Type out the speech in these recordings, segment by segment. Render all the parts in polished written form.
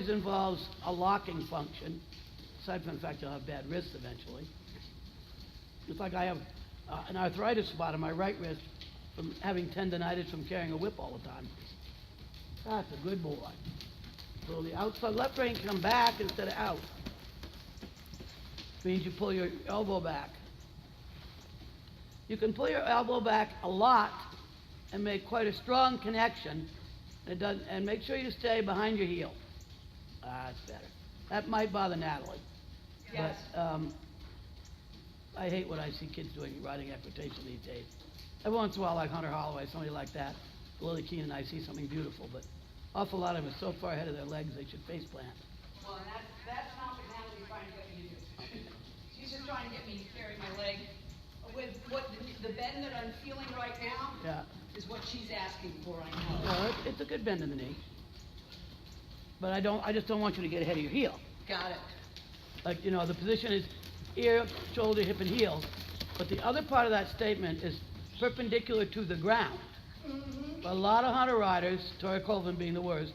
always involves a locking function. Aside from the fact you'll have bad wrists eventually. It's like I have an arthritis spot on my right wrist from having tendonitis from carrying a whip all the time. That's a good boy. So the outside left rein can come back instead of out. Means you pull your elbow back. You can pull your elbow back a lot and make quite a strong connection. And make sure you stay behind your heel. That's better. That might bother Natalie. Yes. But I hate what I see kids doing riding equitation these days. Every once in a while, like Hunter Holloway, somebody like that, Lily Keene and I see something beautiful, but awful lot of them are so far ahead of their legs they should face plant. Well, and that's not what Natalie's trying to get me to do. She's just trying to get me to carry my leg with what the bend that I'm feeling right now. Yeah. Is what she's asking for, I know. Well, it's a good bend in the knee. But I just don't want you to get ahead of your heel. Got it. Like, the position is ear, shoulder, hip, and heel. But the other part of that statement is perpendicular to the ground. Mm-hmm. A lot of hunter riders, Tori Colvin being the worst,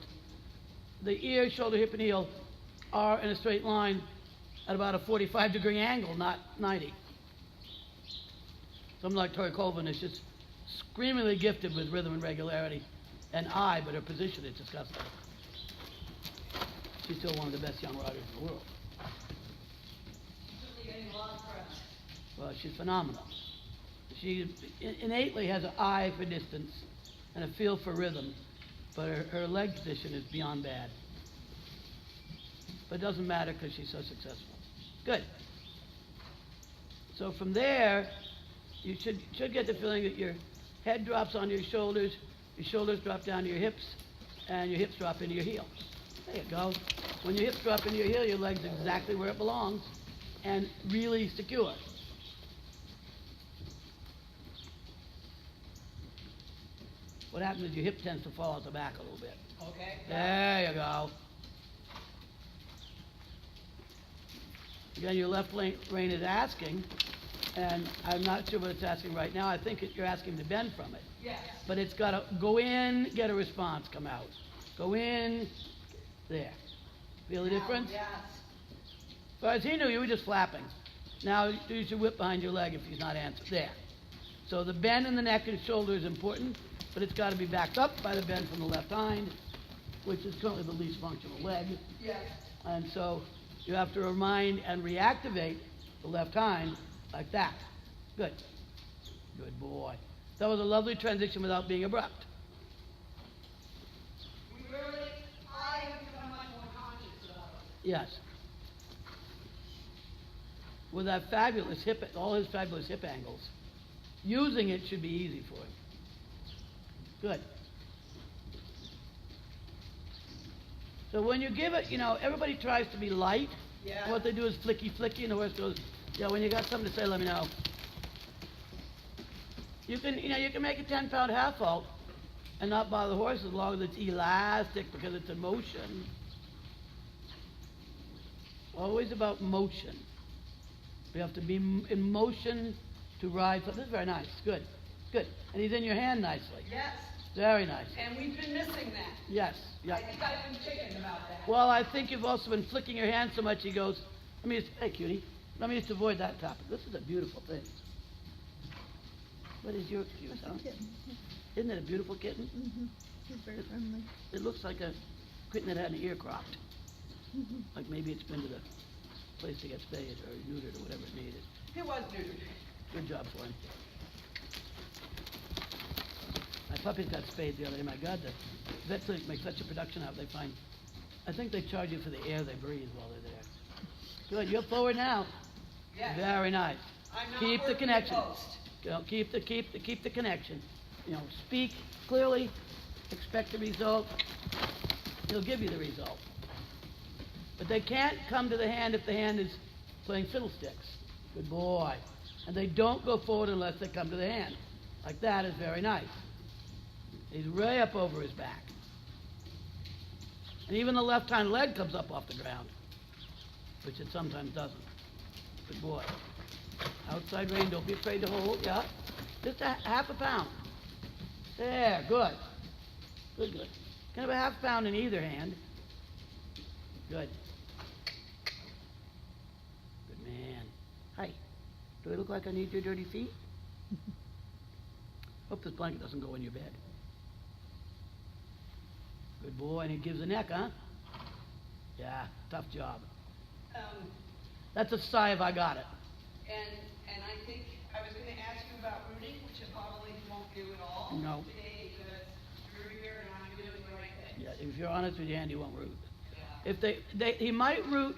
the ear, shoulder, hip, and heel are in a straight line at about a 45-degree angle, not 90. Someone like Tori Colvin is just screamingly gifted with rhythm and regularity and eye, but her position is disgusting. She's still one of the best young riders in the world. She's really getting a lot of press. Well, she's phenomenal. She innately has an eye for distance and a feel for rhythm, but her leg position is beyond bad. But it doesn't matter because she's so successful. Good. So from there, you should get the feeling that your head drops onto your shoulders drop down to your hips, and your hips drop into your heel. There you go. When your hips drop into your heel, your leg's exactly where it belongs, and really secure. What happens is your hip tends to fall out the back a little bit. Okay. There you go. Again, your left rein is asking, and I'm not sure what it's asking right now. I think you're asking to bend from it. Yes. But it's got to go in, get a response, come out. Go in, there. Feel the difference? Yes. As far as he knew, you were just flapping. Now use your whip behind your leg if he's not answering. There. So the bend in the neck and shoulder is important, but it's got to be backed up by the bend from the left hind, which is currently the least functional leg. Yes. And so you have to remind and reactivate the left hind like that. Good. Good boy. That was a lovely transition without being abrupt. I have become much more conscious of it. Yes. With that fabulous all his fabulous hip angles, using it should be easy for him. Good. So when you give it, everybody tries to be light. Yeah. What they do is flicky, and the horse goes, when you got something to say, let me know. You can make a 10-pound half vault and not bother the horse as long as it's elastic because it's in motion. Always about motion. We have to be in motion to ride. So this is very nice. Good. Good. And he's in your hand nicely. Yes. Very nice. And we've been missing that. Yes. Yeah. I think I've been chicken about that. Well, I think you've also been flicking your hand so much he goes, hey, cutie, let me just avoid that topic. This is a beautiful thing. What is your son? Isn't it a beautiful kitten? Mm-hmm. He's very friendly. It looks like a kitten that had an ear cropped. Mm-hmm. Like maybe it's been to the place to get spayed or neutered or whatever it needed. It was neutered. Good job for him. My puppies got spayed the other day. My God, the vet clinic makes such a production out. I think they charge you for the air they breathe while they're there. Good, you're forward now. Yes. Very nice. I'm not Keep the working connection. post. Keep the connection. Speak clearly. Expect the result. He'll give you the result. But they can't come to the hand if the hand is playing fiddlesticks. Good boy. And they don't go forward unless they come to the hand. Like that is very nice. He's way up over his back. And even the left hind leg comes up off the ground, which it sometimes doesn't. Good boy. Outside rein, don't be afraid to hold. Yeah. Just a half a pound. There, good. Good. Can have a half pound in either hand. Good. Good man. Hi. Do I look like I need your dirty feet? Hope this blanket doesn't go in your bed. Good boy, and he gives a neck, huh? Yeah, tough job. That's a sigh if I got it. And I think I was gonna ask you about rooting, which I probably won't do at all No. today, because you're here and I'm doing the right thing. Yeah, if you're honest with your hand, he won't root. Yeah. If he might root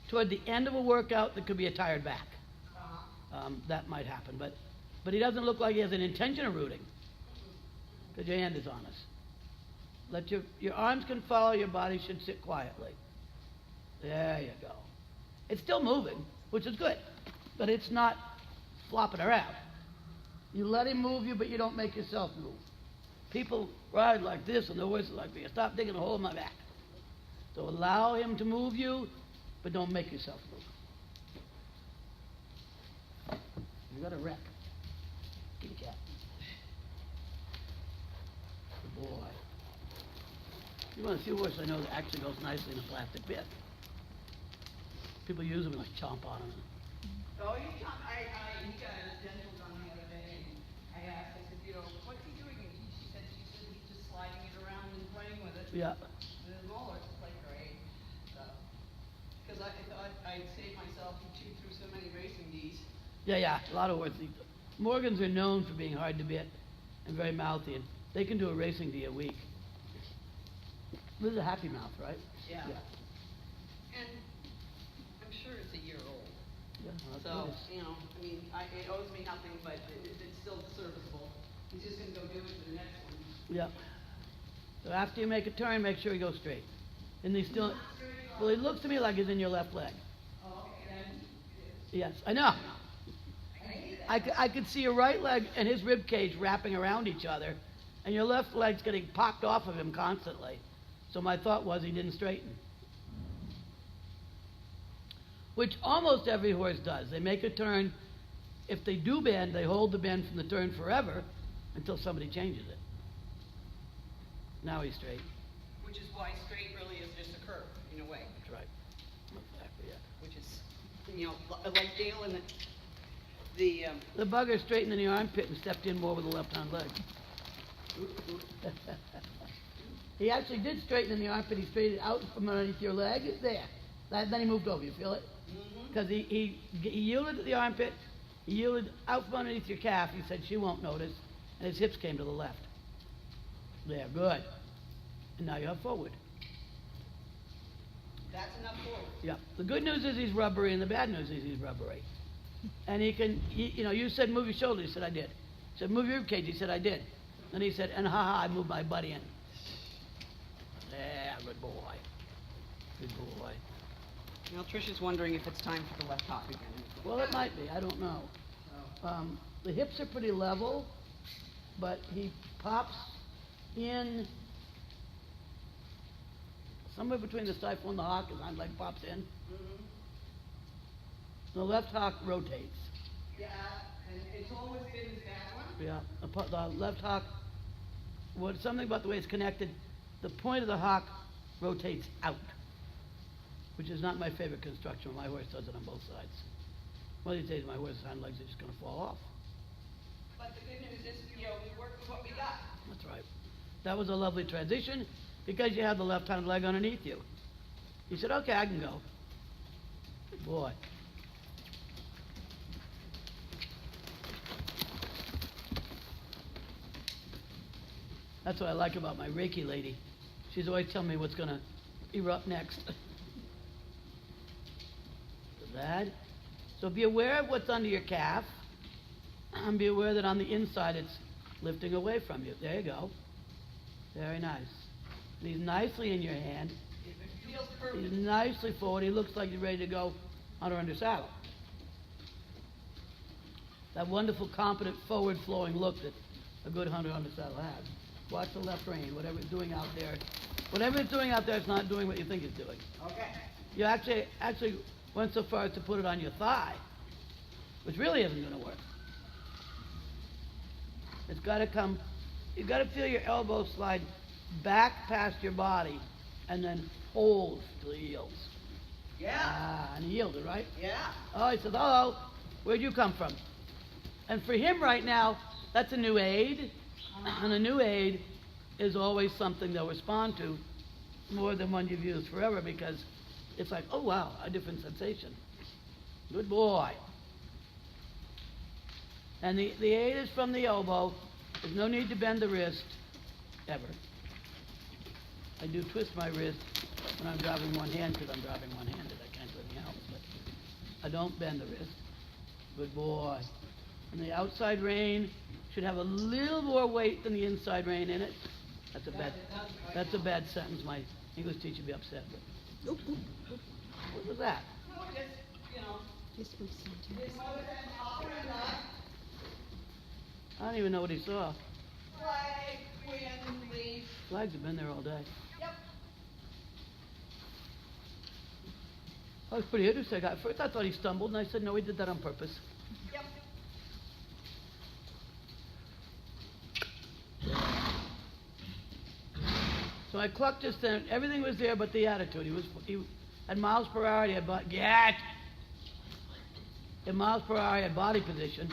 toward the end of a workout that could be a tired back. That might happen, but he doesn't look like he has an intention of rooting, because your hand is honest. Let your arms can follow, your body should sit quietly. There you go. It's still moving, which is good, but it's not flopping around. You let him move you, but you don't make yourself move. People ride like this and the horses like this. Stop digging a hole in my back. So allow him to move you, but don't make yourself move. You got a wreck. Kitty cat. Good boy. You want to see a horse I know that actually goes nicely in a plastic bit. People use them and like chomp on them. Oh, he got his dental done the other day, and I asked, I said, what's he doing? And she said he's just sliding it around and playing with it. Yeah. And the molar is like great, so. Because I thought I'd save myself from chewing through so many racing Ds. Yeah, a lot of horses. Morgans are known for being hard to bit and very mouthy, and they can do a racing D a week. This is a happy mouth, right? Yeah. And I'm sure it's a year old. Yeah, well, So, that's nice. it owes me nothing, but it's still serviceable. He's just gonna go do it for the next one. Yeah. So after you make a turn, make sure you go straight. And he still, well, he looks to me like he's in your left leg. Oh, okay, then Yes, I know. I could see your right leg and his rib cage wrapping around each other, and your left leg's getting popped off of him constantly. So my thought was he didn't straighten. Which almost every horse does. They make a turn. If they do bend, they hold the bend from the turn forever until somebody changes it. Now he's straight. Which is why straight really is just a curve, in a way, That's right. Exactly, yeah. which is, like Dale in The bugger straightened in the armpit and stepped in more with the left hind leg. He actually did straighten in the armpit. He straightened out from underneath your leg. There. Then he moved over. You feel it? Because he yielded to the armpit. He yielded out from underneath your calf. He said she won't notice. And his hips came to the left. There. Good. And now you have forward. that's enough forward. Yeah. The good news is he's rubbery, and the bad news is he's rubbery. And he can, you said move your shoulder. He said, I did. He said, move your rib cage. He said, I did. And he said, and I moved my butt in. Yeah, good boy. Good boy. Now Tricia's wondering if it's time for the left hop again. Well, it might be. I don't know. The hips are pretty level, but he pops in somewhere between the stifle and the hock. His hind leg pops in. The left hock rotates. Yeah, and it's always been that one. Yeah, the left hock, something about the way it's connected, the point of the hock rotates out, which is not my favorite construction. My horse does it on both sides. One of these days, my horse's hind legs are just going to fall off. But the good news is, we work with what we got. That's right. That was a lovely transition because you had the left hind leg underneath you. He said, okay, I can go. Good boy. That's what I like about my Reiki lady. She's always telling me what's going to erupt next. That. So be aware of what's under your calf, and be aware that on the inside it's lifting away from you. There you go. Very nice. And he's nicely in your hand. It feels perfect. He's nicely forward. He looks like he's ready to go hunter under saddle. That wonderful, competent, forward-flowing look that a good hunter under saddle has. Watch the left rein, whatever it's doing out there. Whatever it's doing out there, it's not doing what you think it's doing. Okay. You actually went so far as to put it on your thigh, which really isn't going to work. It's got to come, you've got to feel your elbow slide back past your body and then holds till he yields. Yeah, Ah, and he yielded, right? yeah. Oh, he said, hello, where'd you come from? And for him right now, that's a new aid, and a new aid is always something they'll respond to more than one you've used forever, because it's like, oh wow, a different sensation. Good boy. And the aid is from the elbow. There's no need to bend the wrist, ever. I do twist my wrist when I'm driving one hand, because I'm driving one-handed. I can't do anything else, but I don't bend the wrist. Good boy. And the outside rein should have a little more weight than the inside rein in it. That's a bad sentence. My English teacher would be upset with. Oop, oop, oop. What was that? No, just, you know, Just for center. his mother and Papa and I, I don't even know what he saw. flag, wind, leaf. Flags have been there all day. Yep. That was pretty interesting. At first I thought he stumbled, and I said, no, he did that on purpose. Yep. So I clucked his thing. Everything was there but the attitude. He had miles per hour. He had get. In miles per hour, he had body position.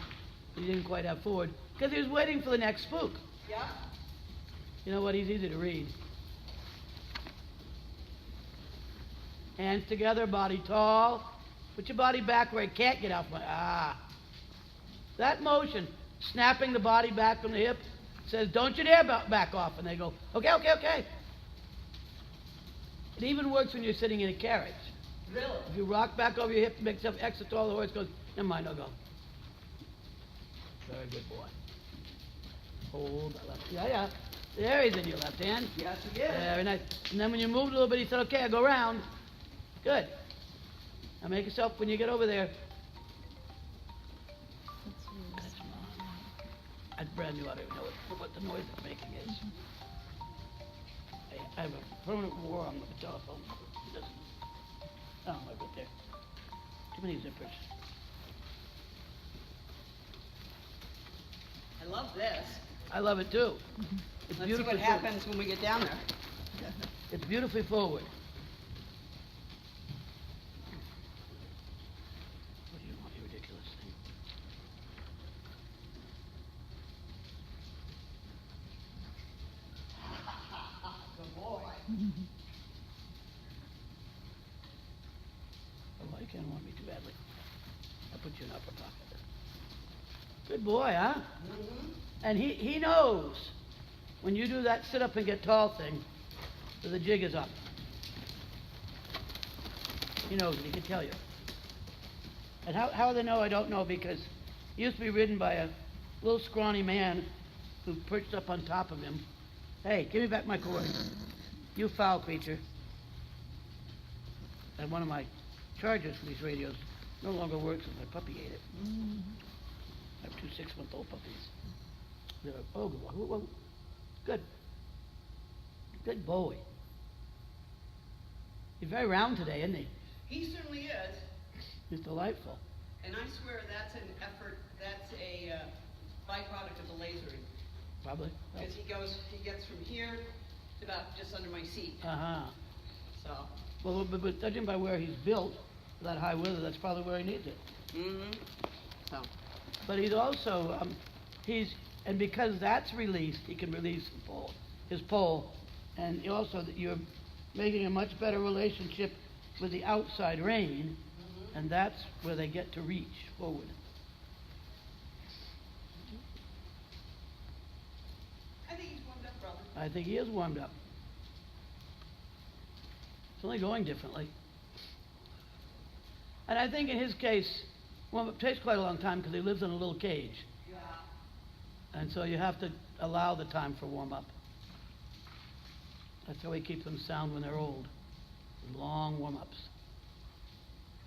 He didn't quite have forward because he was waiting for the next spook. Yep. You know what? He's easy to read. Hands together, body tall. Put your body back where it can't get off my. That motion, snapping the body back from the hip, says, don't you dare back off. And they go, okay, okay, okay. It even works when you're sitting in a carriage. Really? If you rock back over your hip, make yourself extra tall, the horse goes, never mind, I'll go. Very good boy. Hold that left. Yeah, yeah. There he's in your left hand. Yes, he is. Very nice. And then when you moved a little bit, he said, okay, I'll go around. Good. Now make yourself, when you get over there, That's really that's brand new. I don't even know what the noise it's making is. I have a permanent war on the telephone. It doesn't. Oh, right there. Too many zippers. I love this. I love it too. It's Let's see beautifully what happens when we get down there. It's beautifully forward. What do you want, you ridiculous thing? Good boy. Oh, you can't want me too badly. I'll put you in upper pocket. Good boy, huh? Mm-hmm. And he knows when you do that sit up and get tall thing, that the jig is up. He knows it, he can tell you. And how they know, I don't know, because he used to be ridden by a little scrawny man who perched up on top of him. Hey, give me back my cord. You foul creature. And one of my chargers for these radios no longer works, and my puppy ate it. I have 2 6-month-old puppies. They're, oh, good boy. Whoa. Good. Good boy. He's very round today, isn't he? He certainly is. He's delightful. And I swear that's an effort, that's a byproduct of the lasering. Probably. Because he gets from here to about just under my seat. Uh-huh. So. Well, but judging by where he's built, for that high weather, that's probably where he needs it. Mm-hmm. So. But he's also, and because that's released, he can release his pole. And also that you're making a much better relationship with the outside rein, and that's where they get to reach forward. I think he's warmed up, brother. I think he is warmed up. It's only going differently. And I think in his case, well, it takes quite a long time because he lives in a little cage. Yeah. And so you have to allow the time for warm-up. That's how we keep them sound when they're old. Long warm-ups.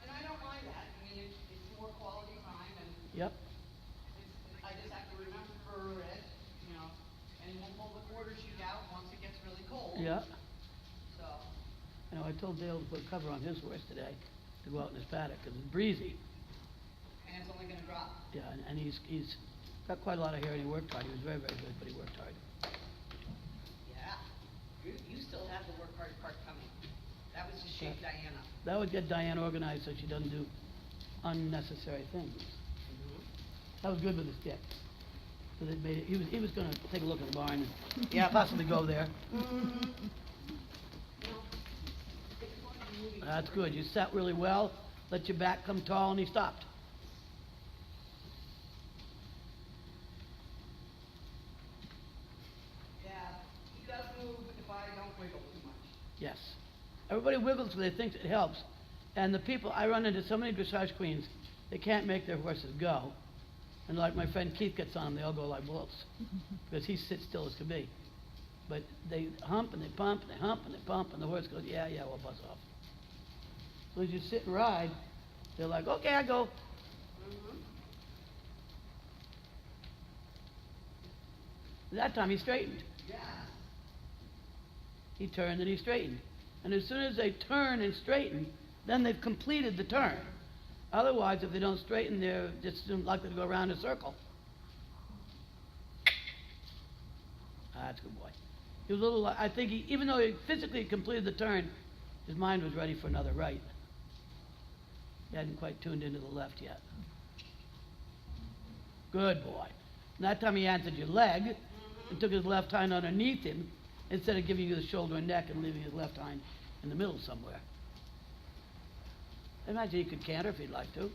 And I don't mind that. I mean, it's more quality time, and Yep. I just have to remember it, you know, and we'll pull the quarter sheet out once it gets really cold. Yeah. So. You know, I told Dale to put a cover on his horse today to go out in his paddock because it's breezy. And it's only gonna drop. Yeah, and he's got quite a lot of hair and he worked hard. He was very, very good, but he worked hard. Yeah. You still have the work hard part coming. shake Diane up. That would get Diane organized so she doesn't do unnecessary things. That was good with the stick. So they made it, he was gonna take a look at the barn and, yeah, possibly go there. That's good. You sat really well, let your back come tall, and he stopped. Yeah, he does move if I don't wiggle too much. Yes. Everybody wiggles because they think it helps. And the people, I run into so many dressage queens, they can't make their horses go. And like my friend Keith gets on them, they all go like wolves. Because he sits still as can be. But they hump and they pump and they hump and they pump and the horse goes, yeah, we'll buzz off. So as you sit and ride, they're like, okay, I go. That time he straightened. Yeah. He turned and he straightened. And as soon as they turn and straighten, then they've completed the turn. Otherwise, if they don't straighten, they're just likely to go around in a circle. That's a good boy. He was a little, I think he, even though he physically completed the turn, his mind was ready for another right. He hadn't quite tuned into the left yet. Good boy. And that time he answered your leg and took his left hind underneath him instead of giving you the shoulder and neck and leaving his left hind in the middle somewhere. I imagine he could canter if he'd like to.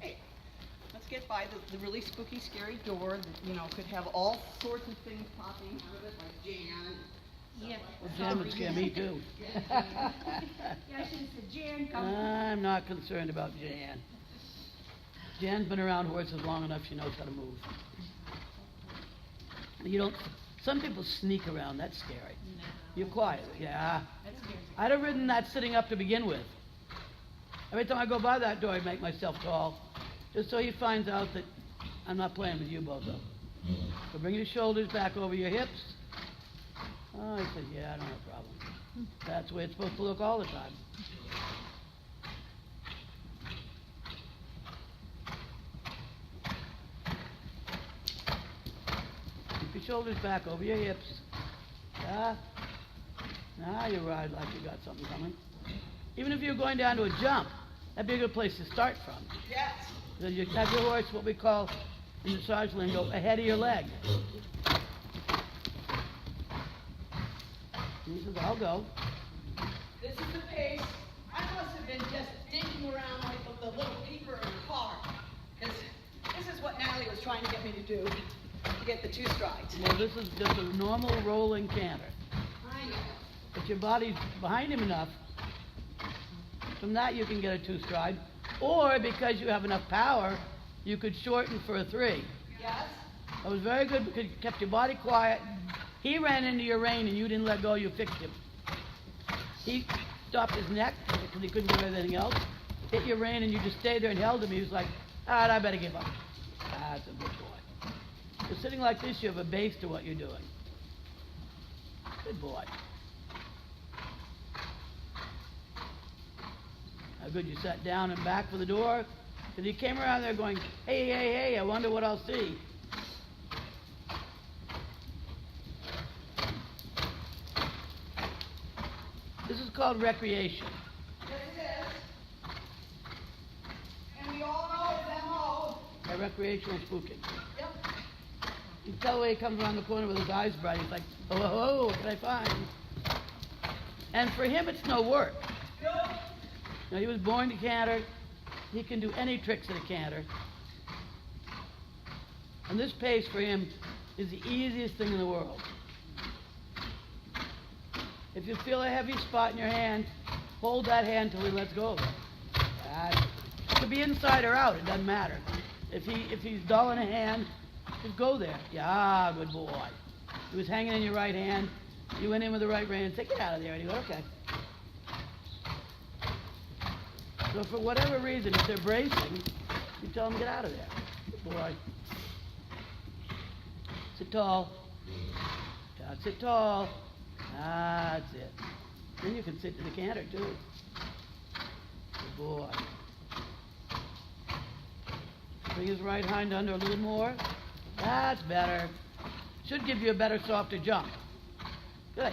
Okay. Let's get by the really spooky, scary door that, you know, could have all sorts of things popping out of it, like Jan. Yeah. Well, Jan would scare me too. Yeah, I should have said, Jan, come. I'm not concerned about Jan. Jan's been around horses long enough, she knows how to move. You don't, some people sneak around, that's scary. No. You're quiet, yeah. That's scary. I'd have ridden that sitting up to begin with. Every time I go by that door, I make myself tall, just so he finds out that I'm not playing with you, Bozo. So bring your shoulders back over your hips. Oh, he says, yeah, I don't have a problem. That's the way it's supposed to look all the time. Keep your shoulders back over your hips. Yeah. Now you ride like you got something coming. Even if you're going down to a jump, that'd be a good place to start from. Yes. Because you have your horse, what we call in dressage lingo, ahead of your leg. He says, I'll go. This is the pace. I must have been just digging around like the little peeper in the car. Because this is what Natalie was trying to get me to do, to get the 2 strides. Well, this is just a normal rolling canter. I know. But your body's behind him enough. From that, you can get a 2 stride. Or, because you have enough power, you could shorten for a 3. Yes? That was very good because you kept your body quiet. He ran into your rein and you didn't let go, you fixed him. He stopped his neck because he couldn't do anything else. Hit your rein and you just stayed there and held him. He was like, all right, I better give up. That's a good boy. So sitting like this, you have a base to what you're doing. Good boy. How good you sat down and back for the door. Because he came around there going, hey, I wonder what I'll see. This is called recreation. Yes, it is. And we all know it's M.O. By recreational spooking. Yep. You can tell the way he comes around the corner with his eyes bright. He's like, oh, what can I find? And for him, it's no work. Nope. Now, he was born to canter. He can do any tricks at a canter. And this pace for him is the easiest thing in the world. If you feel a heavy spot in your hand, hold that hand till he lets go of it. It could be inside or out, it doesn't matter. If he's dull in a hand, just go there. Yeah, good boy. He was hanging in your right hand. You went in with the right rein and said, get out of there. And he goes, okay. So for whatever reason, if they're bracing, you tell them, get out of there. Good boy. Sit tall. Sit tall. That's it. Then you can sit to the canter, too. Good boy. Bring his right hind under a little more. That's better. Should give you a better, softer jump. Good.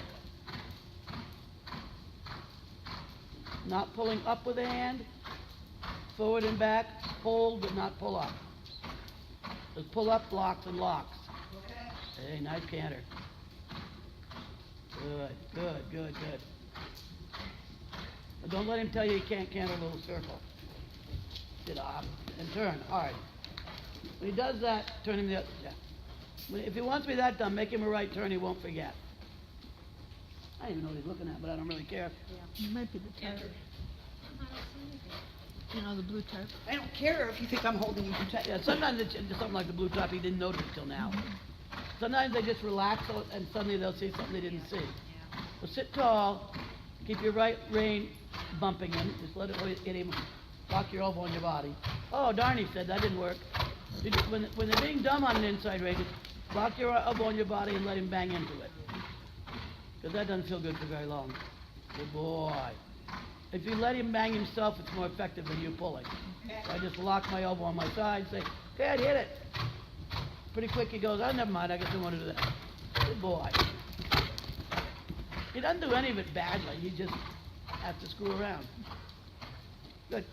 not pulling up with the hand, forward and back, hold but not pull up. Just pull up, blocks and locks. Okay. Hey, nice canter. Good. But don't let him tell you can't canter a little circle. Get up and turn, hard. When he does that, turn him the other, yeah. If he wants me that done, make him a right turn, he won't forget. I don't even know what he's looking at, but I don't really care. It might be the tarp. You know, the blue tarp. I don't care if you think I'm holding you too tight. Yeah, sometimes it's something like the blue top, he didn't notice till now. Sometimes they just relax and suddenly they'll see something they didn't see. So sit tall, keep your right rein bumping him, just let it hit him, lock your elbow on your body. Oh, darn, he said, that didn't work. When they're being dumb on an inside rein, just lock your elbow on your body and let him bang into it. Because that doesn't feel good for very long. Good boy. If you let him bang himself, it's more effective than you pulling. So I just lock my elbow on my side, say, okay, I'd hit it. Pretty quick he goes, oh, never mind, I guess I want to do that. Good boy. He doesn't do any of it badly, he just has to screw around. Good.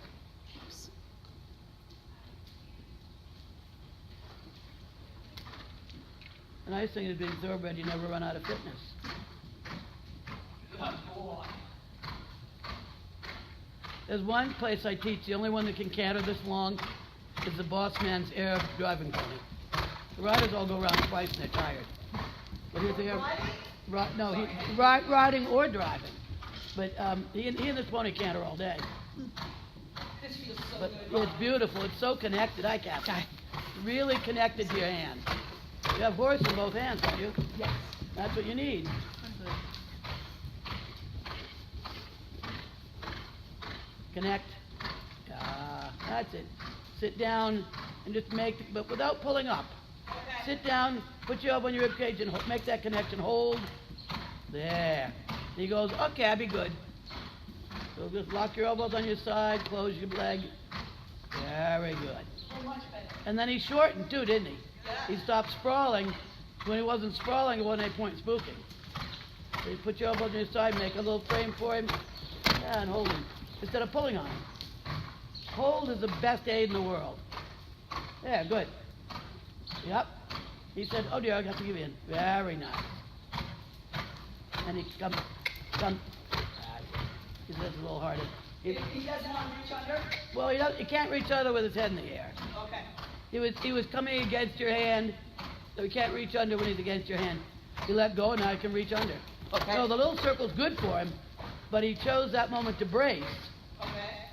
The nice thing is being thoroughbred, you never run out of fitness. Good boy. There's one place I teach, the only one that can canter this long is the boss man's air driving pony. The riders all go around twice and they're tired. But here's the air. Riding or driving. But he and this pony canter all day. This feels so But good. it's beautiful. It's so connected. I can't. Really connected to your hand. You have horse in both hands, don't you? Yes. That's what you need. Connect. That's it. Sit down and just but without pulling up. Okay. Sit down, put your elbow on your rib cage and make that connection. Hold. There. He goes, okay, I'll be good. So just lock your elbows on your side, close your leg. Very good. So much better. And then he shortened too, didn't he? Yeah. He stopped sprawling. When he wasn't sprawling, it wasn't any point spooking. So you put your elbows on your side, make a little frame for him, yeah, and hold him. Instead of pulling on him. Hold is the best aid in the world. Yeah, good. Yep. He said, oh dear, I got to give in. Very nice. And he come. He says a little harder. He doesn't want to reach under? Well, he can't reach under with his head in the air. Okay. He was coming against your hand, so he can't reach under when he's against your hand. You let go, now he can reach under. Okay. So the little circle's good for him, but he chose that moment to brace. Okay.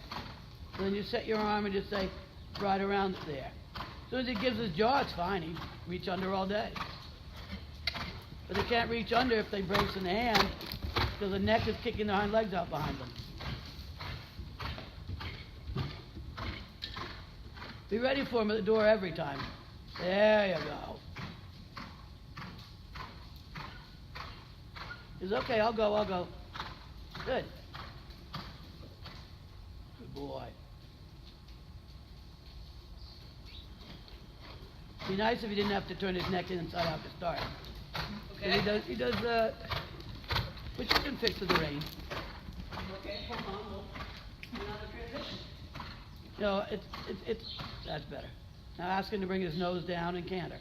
So then you set your arm and just say, right around there. As soon as he gives his jaw, it's fine. He reach under all day. But they can't reach under if they brace in the hand, because the neck is kicking their hind legs out behind them. Be ready for him at the door every time. There you go. He says, okay, I'll go. Good. Good boy. Be nice if he didn't have to turn his neck inside out to start. Okay. He does, which you can fix with the rein. Okay, hold on. We'll do another transition. You know, that's better. Now ask him to bring his nose down and canter.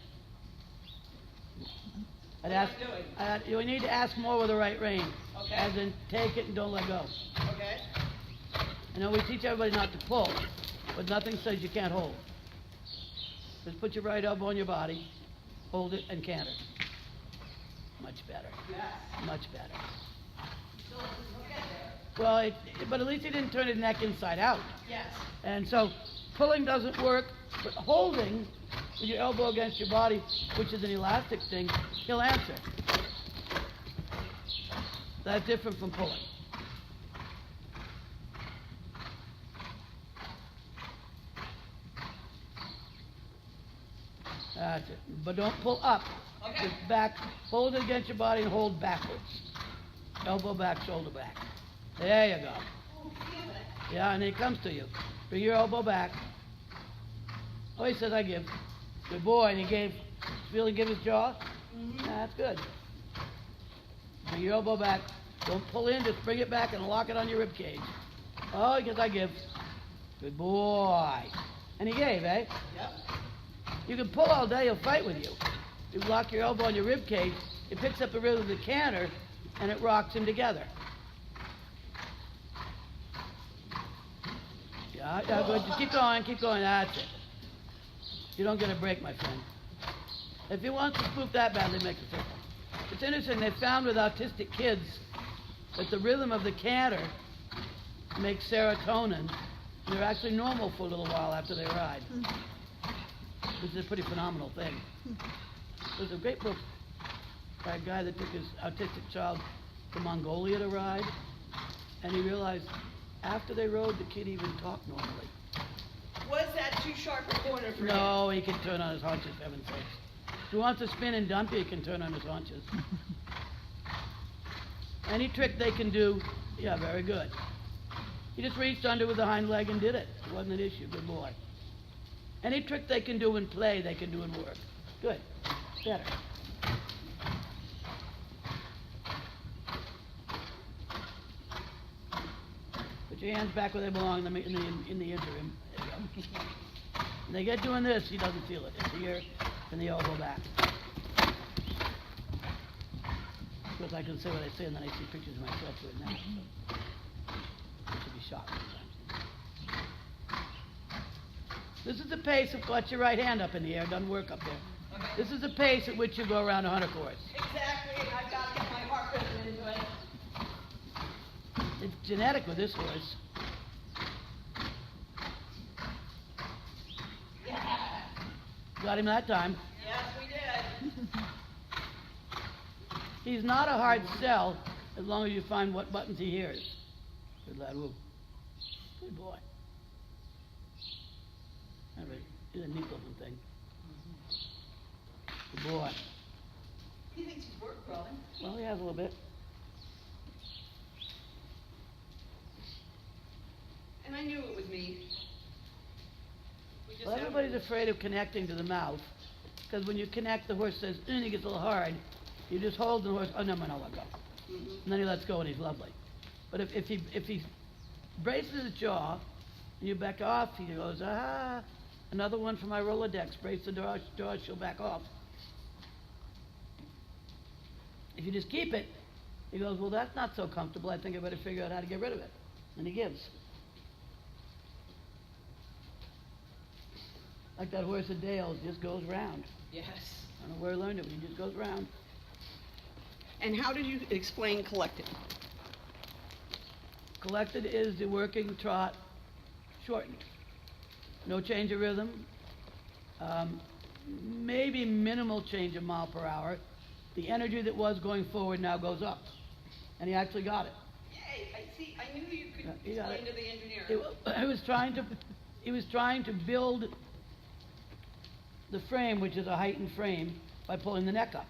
What am I doing? You need to ask more with the right rein. Okay. As in, take it and don't let go. Okay. I know we teach everybody not to pull, but nothing says you can't hold. Just put your right elbow on your body, hold it, and canter. Much better. Yes. Much better. So, we'll get there. Well, but at least he didn't turn his neck inside out. Yes. And so pulling doesn't work, but holding with your elbow against your body, which is an elastic thing, he'll answer. That's different from pulling. That's it. But don't pull up. Okay. Just back, hold it against your body and hold backwards. Elbow back, shoulder back. There you go. Oh, feel it. Yeah, and he comes to you. Bring your elbow back. Oh, he says, I give. Good boy, and he gave. Feel him give his jaw? Mm-hmm. That's good. Bring your elbow back. Don't pull in, just bring it back and lock it on your rib cage. Oh, because I give. Good boy. And he gave, eh? Yep. You can pull all day, he'll fight with you. You lock your elbow on your rib cage, it picks up the rhythm of the canter, and it rocks him together. Yeah, good. Just keep going, that's it. You don't get a break, my friend. If he wants to spoof that badly, make a circle. It's interesting, they found with autistic kids that the rhythm of the canter makes serotonin, and they're actually normal for a little while after they ride. This is a pretty phenomenal thing. There's a great book by a guy that took his autistic child to Mongolia to ride, and he realized after they rode, the kid even talked normally. Was that too sharp a corner for him? No, he can turn on his haunches, for heaven's sakes. If he wants to spin and dump, he can turn on his haunches. Any trick they can do, yeah, very good. He just reached under with the hind leg and did it. It wasn't an issue, good boy. Any trick they can do in play, they can do in work. Good, better. Put your hands back where they belong in the interim. There you go. When they get doing this, he doesn't feel it. It's here and the elbow back. Of course, I can say what I say, and then I see pictures of myself doing that. I should be shocked sometimes. This is the pace of got your right hand up in the air. Doesn't work up there. Okay. This is the pace at which you go around a hunter course. Exactly. I've got to get my heart rhythm into it. It's genetic with this horse. Yeah. Got him that time. Yes, we did. He's not a hard sell as long as you find what buttons he hears. Good lad, woo. Good boy. He's a neat looking thing. Good boy. He thinks he's work growing. Well, he has a little bit. And I knew it was me. We just Well, have- everybody's afraid of connecting to the mouth, because when you connect, the horse says, and he gets a little hard. You just hold the horse, oh, no, let go. And then he lets go and he's lovely. But if he braces his jaw, and you back off, he goes, ah, another one for my Rolodex, brace the jaw, she'll back off. If you just keep it, he goes, well, that's not so comfortable, I think I better figure out how to get rid of it. And he gives. Like that horse of Dale's, just goes round. Yes. I don't know where he learned it, but he just goes round. And how did you explain collected? Collected is the working trot shortened. No change of rhythm. Maybe minimal change of mile per hour. The energy that was going forward now goes up. And he actually got it. Yay, I see. I knew you could Yeah, he got explain it. to the engineer. He was trying to build the frame, which is a heightened frame, by pulling the neck up.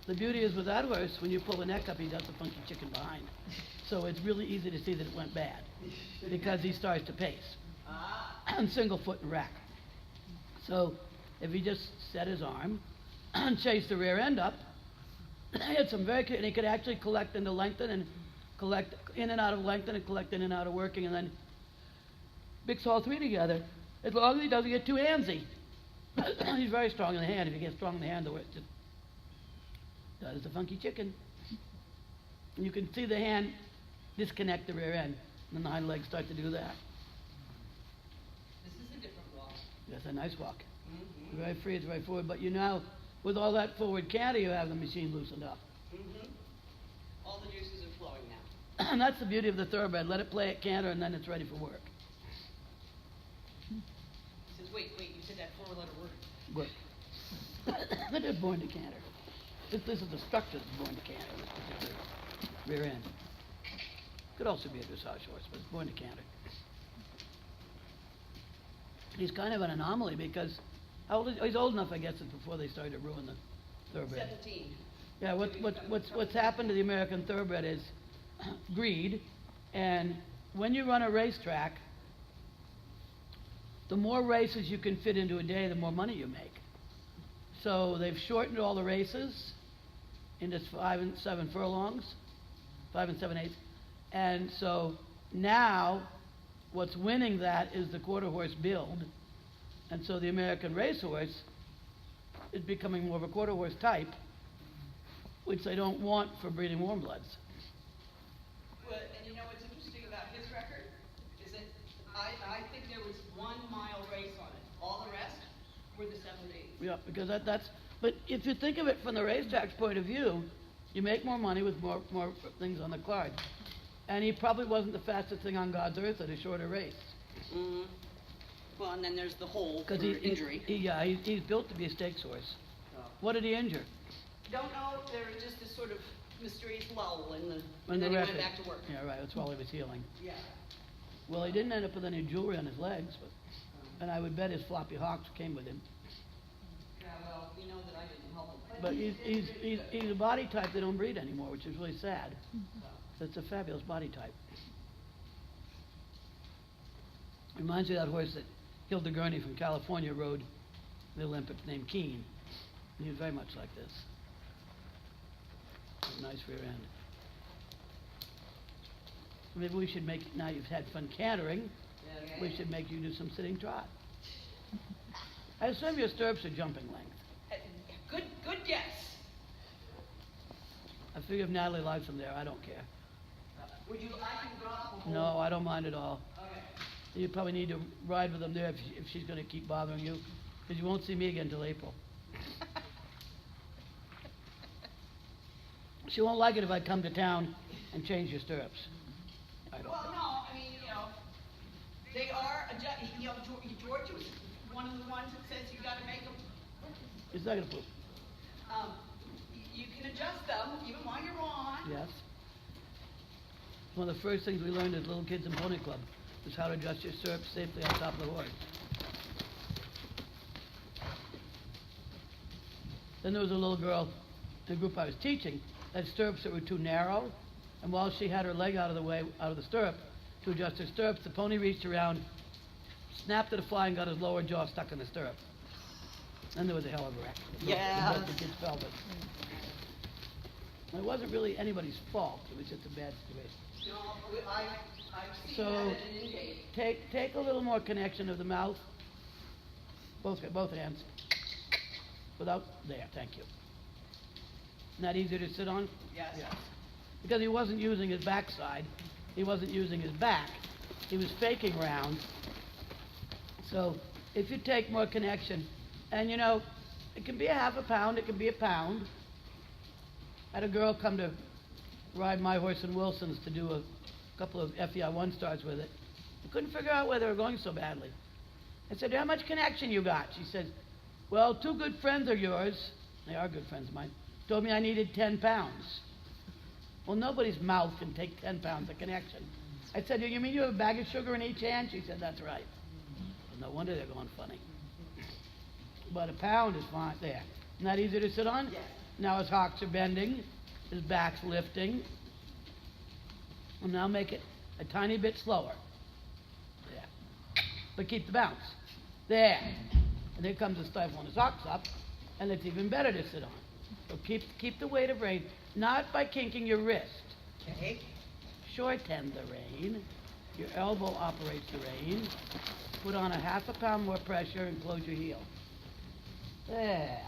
The beauty is with that horse, when you pull the neck up, he does the funky chicken behind. So it's really easy to see that it went bad, because he starts to pace. And single foot and rack. So if he just set his arm and chased the rear end up, he had some very, and he could actually collect into lengthen and collect in and out of lengthen and collect in and out of working, and then mix all three together. As long as he doesn't get too handsy. He's very strong in the hand. If he gets strong in the hand, the horse just does the funky chicken. And you can see the hand disconnect the rear end, and then the hind legs start to do that. This is a different walk. That's a nice walk. Mm-hmm. Very free, it's very forward. But you now, with all that forward canter, you have the machine loosened up. Mm-hmm. All the juices are flowing now. And that's the beauty of the thoroughbred. Let it play at canter, and then it's ready for work. He says, wait, you said that four-letter word. Work. They're just born to canter. This is the structure that's born to canter, this particular rear end. Could also be a dressage horse, but it's born to canter. He's kind of an anomaly because he's old enough, I guess, before they started to ruin the thoroughbred. 17. Yeah, what's happened to the American thoroughbred is greed, and when you run a racetrack, the more races you can fit into a day, the more money you make. So they've shortened all the races into 5 and 7 furlongs, 5 and 7/8, and so Now, what's winning that is the quarter horse build, and so the American racehorse is becoming more of a quarter horse type, which they don't want for breeding warm bloods. Well, and you know what's interesting about his record is that I think there was 1 mile race on it. All the rest were the 7 days. Yeah, because that's, but if you think of it from the racetrack's point of view, you make more money with more things on the card. And he probably wasn't the fastest thing on God's earth at a shorter race. Mm-hmm. Well, and then there's the hole for 'Cause injury. He's built to be a stakes horse. What did he injure? Don't know if there was just this sort of mysterious lull in the, In and the then he record. went back to work. Yeah, right, that's while he was healing. Yeah. Well, he didn't end up with any jewelry on his legs, but, and I would bet his floppy hawks came with him. Yeah, well, we know that I didn't help him. But he's a body type they don't breed anymore, which is really sad. It's a fabulous body type. Reminds me of that horse that Hilda Gurney from California rode the Olympics named Keene. He was very much like this. A nice rear end. Maybe we should make, now you've had fun cantering, we should make you do some sitting trot. I assume your stirrups are jumping length. Good guess. I figure if Natalie likes them there, I don't care. Would you, I can drop a hole? No, I don't mind at all. Okay. You probably need to ride with them there if she's gonna keep bothering you, because you won't see me again till April. She won't like it if I come to town and change your stirrups. I don't. Well, no, I mean, they are, George was one of the ones that says you gotta make them, It's not gonna poop. you can adjust them even while you're on. Yes. One of the first things we learned as little kids in Pony Club was how to adjust your stirrups safely on top of the horse. Then there was a little girl in the group I was teaching that had stirrups that were too narrow, and while she had her leg out of the way, out of the stirrup, to adjust her stirrups, the pony reached around, snapped at a fly, and got his lower jaw stuck in the stirrup. Then there was a hell of a wreck. Yeah. The kid's pelvis. And it wasn't really anybody's fault, it was just a bad situation. No, I've seen So, that in an in-game. take a little more connection of the mouth, both hands, without, there, thank you. Isn't that easier to sit on? Yes. Because he wasn't using his backside, he wasn't using his back, he was faking round. So, if you take more connection, and it can be a half a pound, it can be a pound. I had a girl come to ride my horse in Wilson's to do a couple of FEI 1 starts with it. I couldn't figure out why they were going so badly. I said, how much connection you got? She said, well, 2 good friends of yours, they are good friends of mine, told me I needed 10 pounds. Well, nobody's mouth can take 10 pounds of connection. I said, you mean you have a bag of sugar in each hand? She said, that's right. Well, no wonder they're going funny. But a pound is fine. There. Isn't that easy to sit on? Yes. Now his hocks are bending, his back's lifting. And now make it a tiny bit slower. There. But keep the bounce. There. And there comes the stifle on his hocks up, and it's even better to sit on. So keep the weight of rein, not by kinking your wrist. Okay. Shorten the rein. Your elbow operates the rein. Put on a half a pound more pressure and close your heel. There.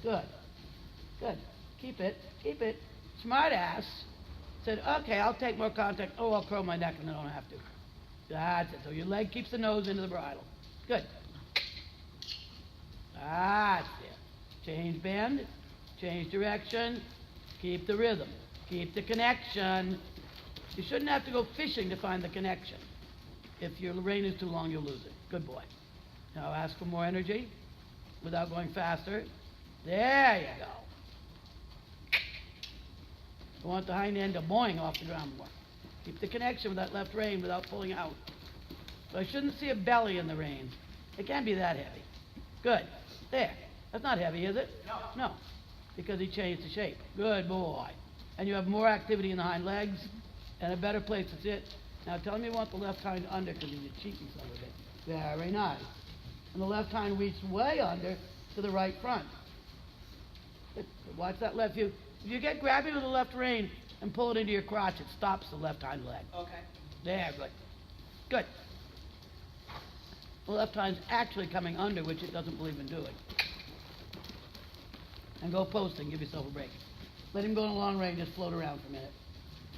Good. Good. Keep it. Smart ass said, okay, I'll take more contact. Oh, I'll curl my neck and then I don't have to. That's it. So your leg keeps the nose into the bridle. Good. That's it. Change bend. Change direction. Keep the rhythm. Keep the connection. You shouldn't have to go fishing to find the connection. If your rein is too long, you'll lose it. Good boy. Now ask for more energy without going faster. There you go. You want the hind end to boing off the ground more. Keep the connection with that left rein without pulling out. So I shouldn't see a belly in the rein. It can't be that heavy. Good. There. That's not heavy, is it? No. No. Because he changed the shape. Good boy. And you have more activity in the hind legs and a better place to sit. Now tell him you want the left hind under because he's a cheeky son of it. Very nice. And the left hind reached way under to the right front. Good. Watch that left. If you get grabby with the left rein and pull it into your crotch, it stops the left hind leg. Okay. There, good. Good. The left hind's actually coming under, which it doesn't believe in doing. And go posting, give yourself a break. Let him go in a long range, just float around for a minute.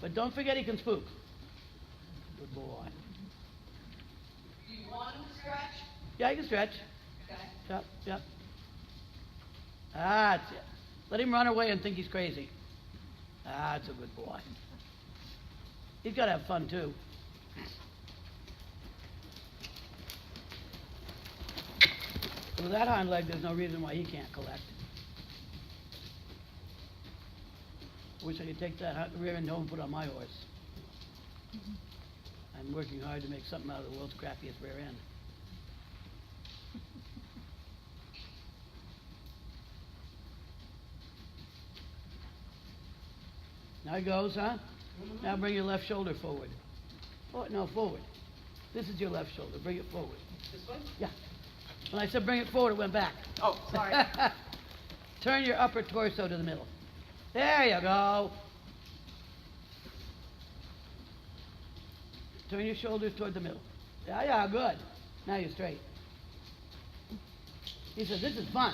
But don't forget he can spook. Good boy. Do you want him to stretch? Yeah, he can stretch. Okay. Yep, yep. That's it. Let him run away and think he's crazy. That's a good boy. He's got to have fun, too. With that hind leg, there's no reason why he can't collect. I wish I could take that rear end home and put it on my horse. I'm working hard to make something out of the world's crappiest rear end. Now he goes, huh? Now bring your left shoulder forward. Oh, no, forward. This is your left shoulder. Bring it forward. This way? Yeah. When I said bring it forward, it went back. Oh, sorry. Turn your upper torso to the middle. There you go. Turn your shoulders toward the middle. Yeah, yeah, good. Now you're straight. He says, this is fun.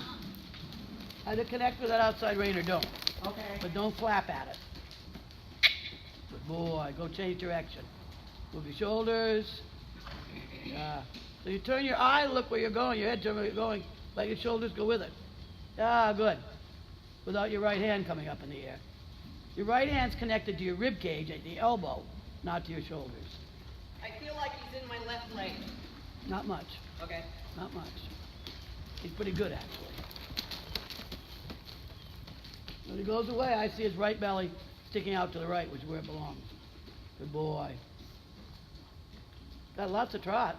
Either connect with that outside rein or don't. Okay. But don't flap at it. Good boy. Go change direction. Move your shoulders. Yeah. So you turn your eye, look where you're going. Your head turn where you're going. Let your shoulders go with it. Yeah, good. Without your right hand coming up in the air. Your right hand's connected to your rib cage at the elbow, not to your shoulders. I feel like he's in my left leg. Not much. Okay. Not much. He's pretty good, actually. When he goes away, I see his right belly sticking out to the right, which is where it belongs. Good boy. Got lots of trot.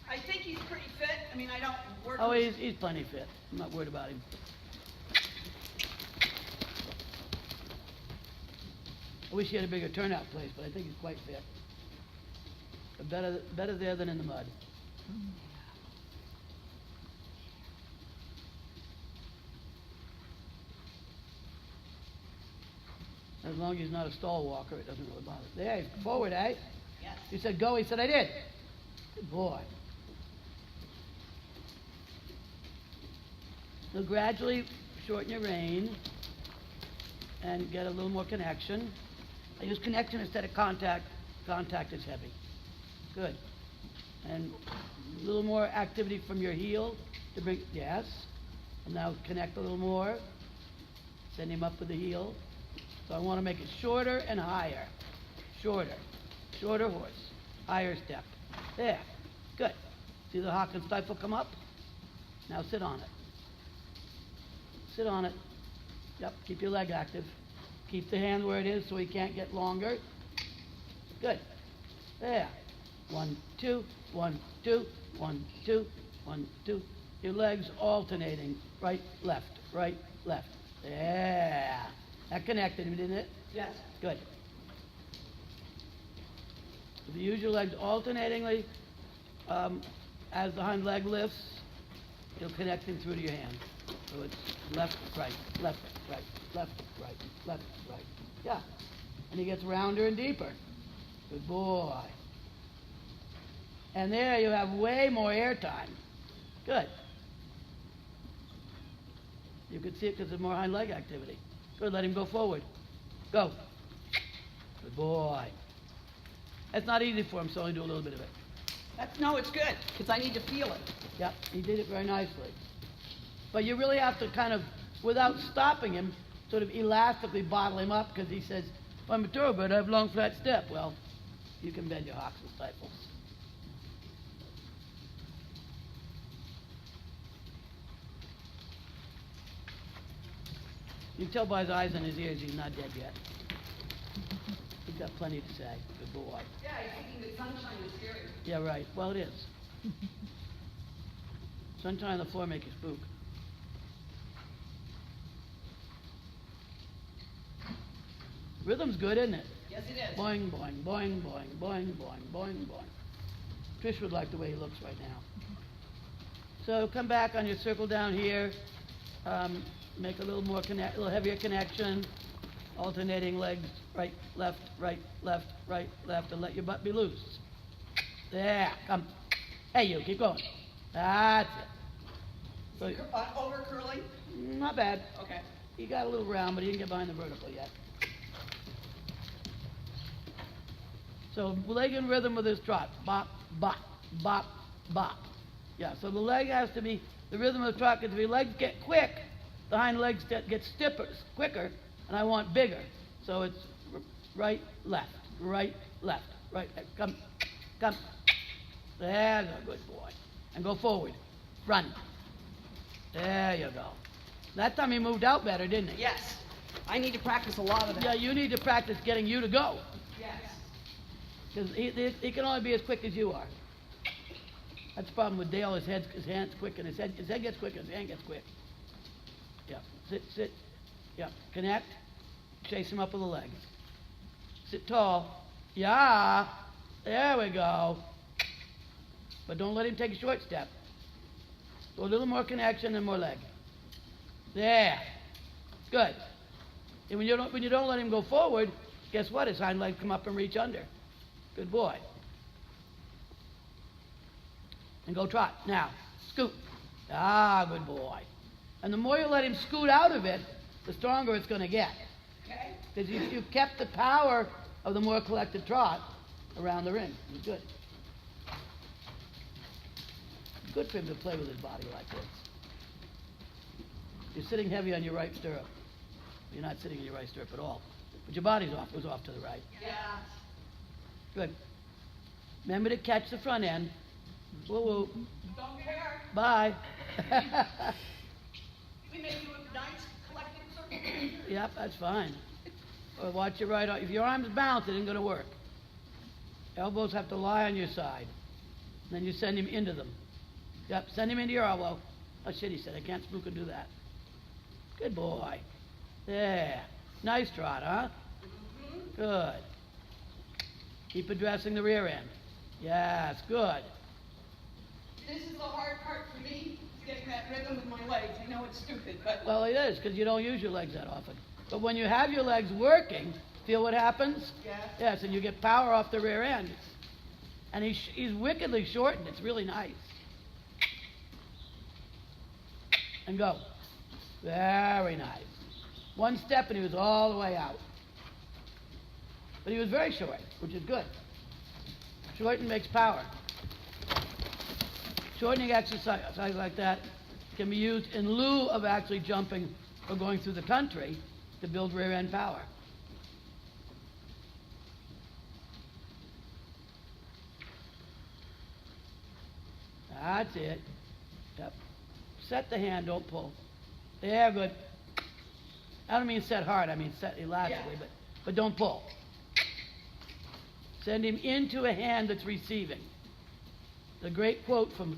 I think he's pretty fit. I mean, I don't work. Oh, he's plenty fit. I'm not worried about him. I wish he had a bigger turnout place, but I think he's quite fit. But better there than in the mud. As long as he's not a stall walker, it doesn't really bother. There, he's forward, eh? Yes. You said go, he said I did. Good boy. So gradually shorten your rein and get a little more connection. I use connection instead of contact. Contact is heavy. Good. And a little more activity from your heel to bring, yes. And now connect a little more. Send him up with the heel. So I want to make it shorter and higher. Shorter. Shorter horse. Higher step. There. Good. See the hock and stifle come up? Now sit on it. Sit on it. Yep, keep your leg active. Keep the hand where it is so he can't get longer. Good. There. 1, 2, 1, 2, 1, 2, 1, 2. Your legs alternating. Right, left, right, left. There. That connected him, didn't it? Yes. Good. If you use your legs alternatingly, as the hind leg lifts, you'll connect him through to your hand. So it's left, right, left, right, left, right, left, right. Yeah. And he gets rounder and deeper. Good boy. And there you have way more air time. Good. You can see it because there's more hind leg activity. Good, let him go forward. Go. Good boy. That's not easy for him, so only do a little bit of it. No, it's good, because I need to feel it. Yep, he did it very nicely. But you really have to kind of, without stopping him, sort of elastically bottle him up, because he says, if I'm a thoroughbred, I have long, flat step. Well, you can bend your hocks and stifles. You can tell by his eyes and his ears he's not dead yet. He's got plenty to say. Good boy. Yeah, he's thinking that sunshine is scary. Yeah, right. Well, it is. Sunshine on the floor make you spook. Rhythm's good, isn't it? Yes, it is. Boing, boing, boing, boing, boing, boing, boing, boing. Trish would like the way he looks right now. So come back on your circle down here. Make a little more a little heavier connection. Alternating legs, right, left, right, and let your butt be loose. There, come. Hey, you, keep going. That's it. So, Over curling? not bad. Okay. He got a little round, but he didn't get behind the vertical yet. So leg in rhythm with his trot. Bop, bop, bop, bop. Yeah, so the leg has to be, the rhythm of the trot gets to be, legs get quick, the hind legs get stiffer, quicker, and I want bigger. So it's right, left, right, come, come. There's a good boy. And go forward. Run. There you go. That time he moved out better, didn't he? Yes. I need to practice a lot of that. Yeah, you need to practice getting you to go. Yes. Because he can only be as quick as you are. That's the problem with Dale. His hand's quick, and his head gets quick, and his hand gets quick. Yeah. Sit. Yeah. Connect. Chase him up with the legs. Sit tall. Yeah. There we go. But don't let him take a short step. Go a little more connection and more leg. There. Good. And when you don't let him go forward, guess what? His hind leg come up and reach under. Good boy. And go trot. Now, scoot. Ah, good boy. And the more you let him scoot out of it, the stronger it's going to get. Okay. Because you've kept the power of the more collected trot around the ring. It's good. Good for him to play with his body like this. You're sitting heavy on your right stirrup. You're not sitting in your right stirrup at all. But your body's goes off to the right. Yeah. Good. Remember to catch the front end. Woo woo. Don't care. Bye. We make you a nice collected circle. Yep, that's fine. Or watch your right arm. If your arm's bounced, it ain't going to work. Elbows have to lie on your side. Then you send him into them. Yep, send him into your elbow. Oh, shit, he said, I can't spook and do that. Good boy. There. Nice trot, huh? Good. Keep addressing the rear end. Yes, good. This is the hard part for me, is getting that rhythm with my legs. I know it's stupid, but Well, it is, because you don't use your legs that often. But when you have your legs working, feel what happens? yes. Yes, and you get power off the rear end. And he's wickedly shortened. It's really nice. And go. Very nice. One step and he was all the way out. But he was very short, which is good. Shorten makes power. Shortening exercise like that can be used in lieu of actually jumping or going through the country to build rear end power. That's it. Yep. Set the hand, don't pull. There, good. I don't mean set hard, I mean set elastically, Yeah. but don't pull. Send him into a hand that's receiving. The great quote from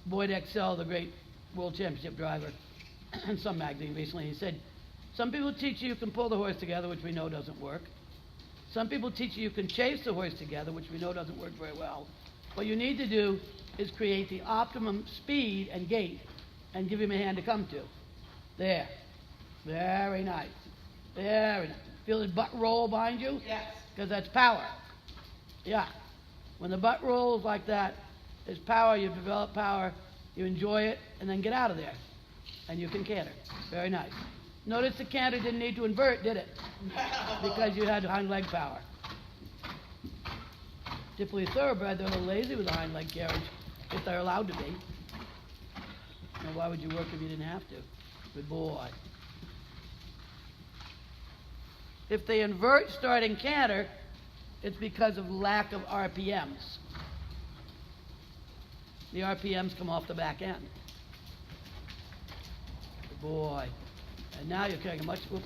Boyd Excel, the great world championship driver, in some magazine recently, he said, some people teach you can pull the horse together, which we know doesn't work. Some people teach you can chase the horse together, which we know doesn't work very well. What you need to do is create the optimum speed and gait and give him a hand to come to. There. Very nice. Very nice. Feel his butt roll behind you? Yes. Because that's power. Yeah. When the butt rolls like that, there's power, you develop power, you enjoy it, and then get out of there. And you can canter. Very nice. Notice the canter didn't need to invert, did it? Because you had hind leg power. Typically thoroughbred, they're a little lazy with the hind leg carriage, if they're allowed to be. Now, why would you work if you didn't have to? Good boy. If they invert starting canter, it's because of lack of RPMs. The RPMs come off the back end. Good boy. And now you're carrying a much, whoop,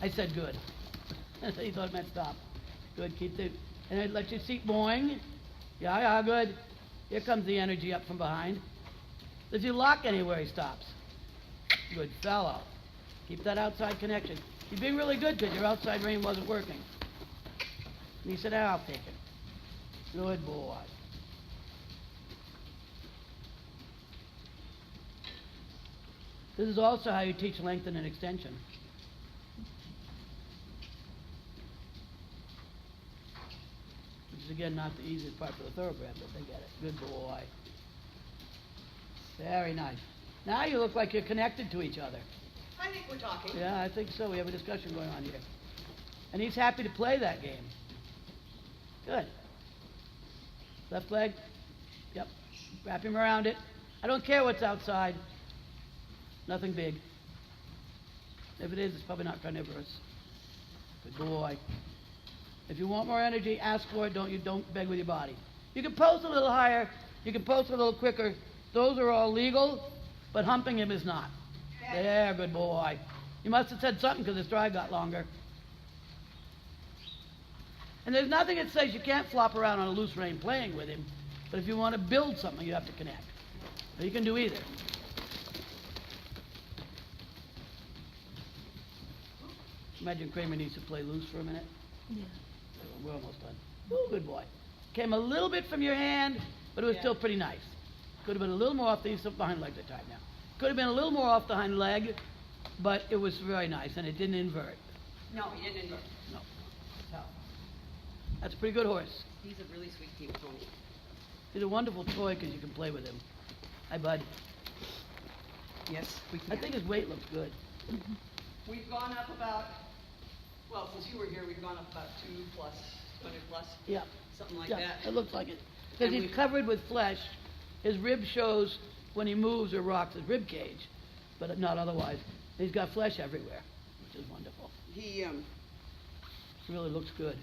I said good. He thought it meant stop. Good, keep the, and then let your seat boing. Yeah, good. Here comes the energy up from behind. Does he lock anywhere he stops? Good fellow. Keep that outside connection. You're being really good because your outside rein wasn't working. And he said, I'll take it. Good boy. This is also how you teach lengthen and extension. is again not the easiest part for the thoroughbred, but they get it. Good boy. Very nice. Now you look like you're connected to each other. I think we're talking. Yeah, I think so. We have a discussion going on here. And he's happy to play that game. Good. Left leg. Yep. Wrap him around it. I don't care what's outside. Nothing big. If it is, it's probably not carnivorous. Good boy. If you want more energy, ask for it. Don't beg with your body. You can post a little higher. You can post a little quicker. Those are all legal, but humping him is not. There, good boy. You must have said something because his stride got longer. And there's nothing that says you can't flop around on a loose rein playing with him, but if you want to build something, you have to connect. But you can do either. Imagine Kramer needs to play loose for a minute. Yeah. We're almost done. Ooh, good boy. Came a little bit from your hand, but it was still pretty nice. Could have been a little more off the behind leg that time now. Could have been a little more off the hind leg, but it was very nice and it didn't invert. No, he didn't invert. No. So, That's a pretty good horse. he's a really sweet cute pony. He's a wonderful toy because you can play with him. Hi, bud. Yes, we can. I think his weight looks good. We've gone up about, well, since you were here, we've gone up about 200 plus, Yeah. something like Yeah, that. it looks like it. Because And he's we've- covered with flesh. His rib shows when he moves or rocks his rib cage, but not otherwise. He's got flesh everywhere, which is wonderful. He, It really looks good.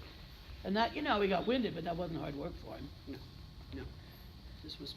And that, he got winded, but that wasn't hard work for him. no, this was